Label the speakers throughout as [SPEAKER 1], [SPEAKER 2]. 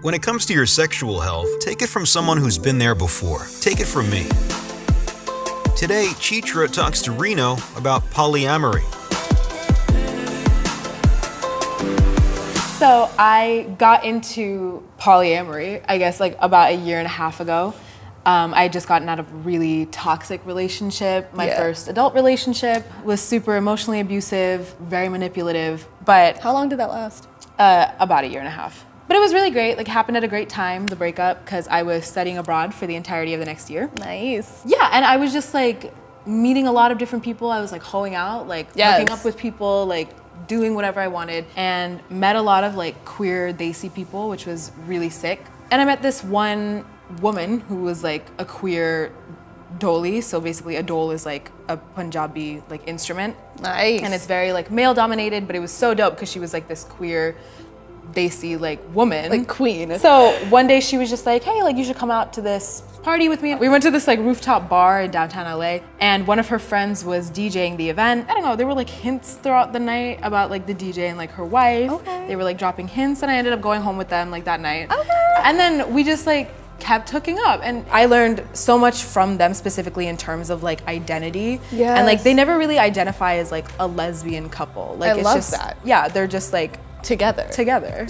[SPEAKER 1] When it comes to your sexual health, take it from someone who's been there before. Take it from me. Today, Chitra talks to Reno about polyamory.
[SPEAKER 2] So I got into polyamory, I guess like about a year and a half ago. I had just gotten out of a really toxic relationship. My first adult relationship was super emotionally abusive, very manipulative, but...
[SPEAKER 3] How long did that last?
[SPEAKER 2] About a year and a half. But it was really great, like happened at a great time, the breakup, because I was studying abroad for the entirety of the next year.
[SPEAKER 3] Nice.
[SPEAKER 2] Yeah, and I was just like meeting a lot of different people. I was like hoeing out, like hooking up with people, like doing whatever I wanted, and met a lot of like queer desi people, which was really sick. And I met this one woman who was like a queer dholi. So basically a dhol is like a Punjabi like instrument.
[SPEAKER 3] Nice.
[SPEAKER 2] And it's very like male dominated, but it was so dope because she was like this queer desi like woman.
[SPEAKER 3] Like queen.
[SPEAKER 2] So one day she was just like, hey, like you should come out to this party with me. We went to this like rooftop bar in downtown LA, and one of her friends was DJing the event. I don't know, there were like hints throughout the night about like the DJ and like her wife.
[SPEAKER 3] Okay.
[SPEAKER 2] They were like dropping hints, and I ended up going home with them like that night.
[SPEAKER 3] Okay.
[SPEAKER 2] And then we just like kept hooking up, and I learned so much from them specifically in terms of like identity.
[SPEAKER 3] Yes.
[SPEAKER 2] And like they never really identify as like a lesbian couple. Like
[SPEAKER 3] I
[SPEAKER 2] it's
[SPEAKER 3] love
[SPEAKER 2] just
[SPEAKER 3] that.
[SPEAKER 2] Yeah, they're just like
[SPEAKER 3] Together.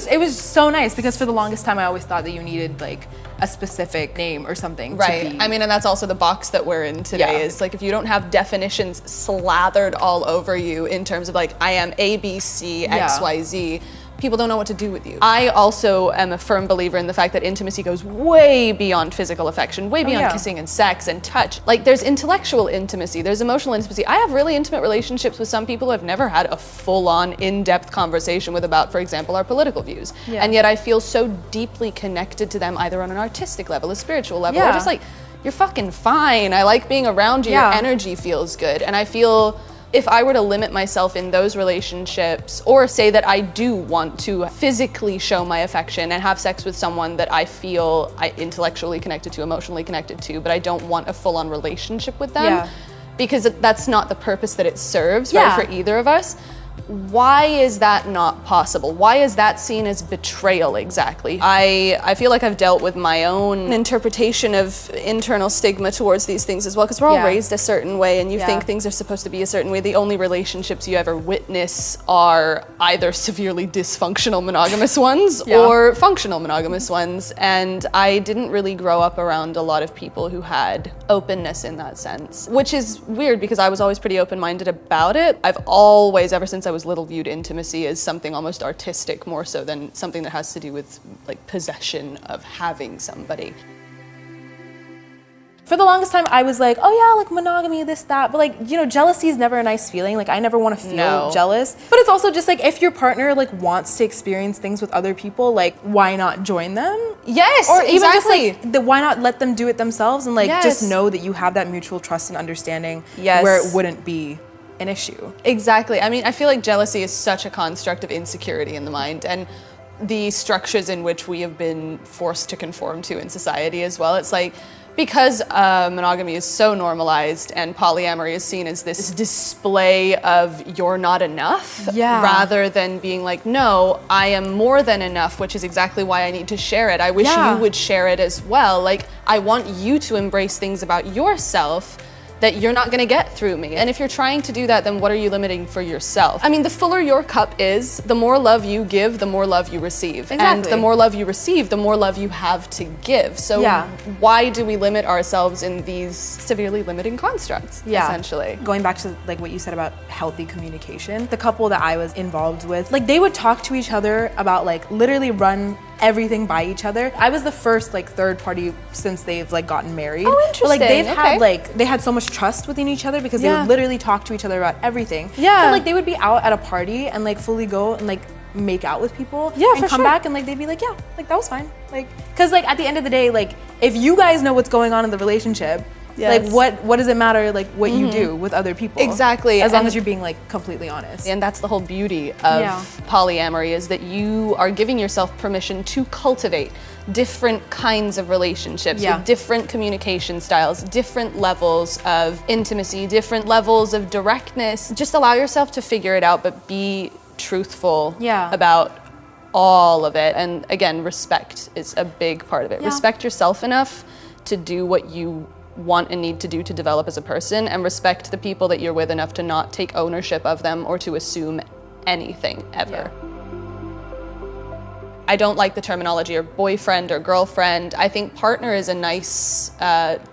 [SPEAKER 2] It was so nice because for the longest time I always thought that you needed like a specific name or something
[SPEAKER 3] Right.
[SPEAKER 2] to be.
[SPEAKER 3] I mean, and that's also the box that we're in today is like if you don't have definitions slathered all over you in terms of like I am A, B, C, X, Y, Z, people don't know what to do with you. I also am a firm believer in the fact that intimacy goes way beyond physical affection, way beyond kissing and sex and touch. Like there's intellectual intimacy, there's emotional intimacy. I have really intimate relationships with some people I've never had a full-on in-depth conversation with about, for example, our political views. And yet I feel so deeply connected to them either on an artistic level, a spiritual level, or just like, you're fucking fine. I like being around you, your energy feels good. And I feel if I were to limit myself in those relationships, or say that I do want to physically show my affection and have sex with someone that I feel intellectually connected to, emotionally connected to, but I don't want a full-on relationship with them, because that's not the purpose that it serves, right, for either of us. Why is that not possible? Why is that seen as betrayal exactly? I feel like I've dealt with my own interpretation of internal stigma towards these things as well, because we're all raised a certain way and you think things are supposed to be a certain way. The only relationships you ever witness are either severely dysfunctional monogamous ones or functional monogamous ones. And I didn't really grow up around a lot of people who had openness in that sense, which is weird because I was always pretty open-minded about it. I've always, ever since I was little, viewed intimacy as something almost artistic more so than something that has to do with like possession of having somebody.
[SPEAKER 2] For the longest time I was like, oh yeah, like monogamy, this, that, but like, you know, jealousy is never a nice feeling. Like I never want to feel jealous, but it's also just like if your partner like wants to experience things with other people, like why not join them?
[SPEAKER 3] Yes,
[SPEAKER 2] or even just like why not let them do it themselves and like just know that you have that mutual trust and understanding where it wouldn't be an issue.
[SPEAKER 3] Exactly. I mean, I feel like jealousy is such a construct of insecurity in the mind, and the structures in which we have been forced to conform to in society as well. It's like, because monogamy is so normalized and polyamory is seen as this display of you're not enough, rather than being like, no, I am more than enough, which is exactly why I need to share it. I wish you would share it as well. Like, I want you to embrace things about yourself that you're not gonna get through me. And if you're trying to do that, then what are you limiting for yourself? I mean, the fuller your cup is, the more love you give, the more love you receive. And the more love you receive, the more love you have to give. So why do we limit ourselves in these severely limiting constructs, essentially?
[SPEAKER 2] Going back to like what you said about healthy communication, the couple that I was involved with, like they would talk to each other about like literally run everything by each other. I was the first like third party since they've like gotten married.
[SPEAKER 3] Oh, interesting.
[SPEAKER 2] But like they've had like, they had so much trust within each other because they would literally talk to each other about everything. So like they would be out at a party and like fully go and like make out with people and come back and like they'd be like, yeah, like that was fine. Like, cause like at the end of the day, like if you guys know what's going on in the relationship, like what does it matter like what you do with other people?
[SPEAKER 3] Exactly.
[SPEAKER 2] As long as you're being like completely honest.
[SPEAKER 3] And that's the whole beauty of polyamory, is that you are giving yourself permission to cultivate different kinds of relationships with different communication styles, different levels of intimacy, different levels of directness. Just allow yourself to figure it out, but be truthful about all of it. And again, respect is a big part of it.
[SPEAKER 2] Yeah.
[SPEAKER 3] Respect yourself enough to do what you want and need to do to develop as a person, and respect the people that you're with enough to not take ownership of them or to assume anything ever.
[SPEAKER 2] Yeah.
[SPEAKER 3] I don't like the terminology or boyfriend or girlfriend. I think partner is a nice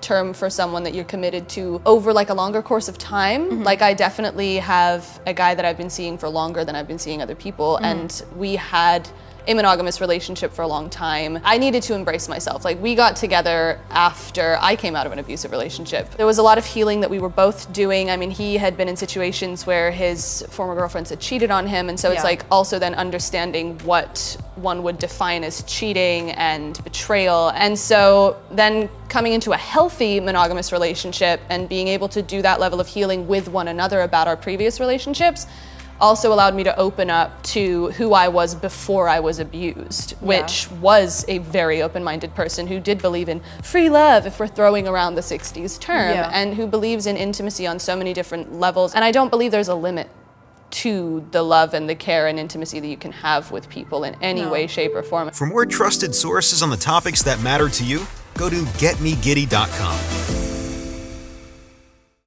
[SPEAKER 3] term for someone that you're committed to over like a longer course of time. Like I definitely have a guy that I've been seeing for longer than I've been seeing other people, and we had a monogamous relationship for a long time. I needed to embrace myself. Like we got together after I came out of an abusive relationship. There was a lot of healing that we were both doing. I mean, he had been in situations where his former girlfriends had cheated on him, and so it's like also then understanding what one would define as cheating and betrayal. And so then coming into a healthy monogamous relationship and being able to do that level of healing with one another about our previous relationships also allowed me to open up to who I was before I was abused, which was a very open-minded person who did believe in free love, if we're throwing around the 60s term, and who believes in intimacy on so many different levels. And I don't believe there's a limit to the love and the care and intimacy that you can have with people in any way, shape, or form.
[SPEAKER 1] For more trusted sources on the topics that matter to you, go to getmegiddy.com.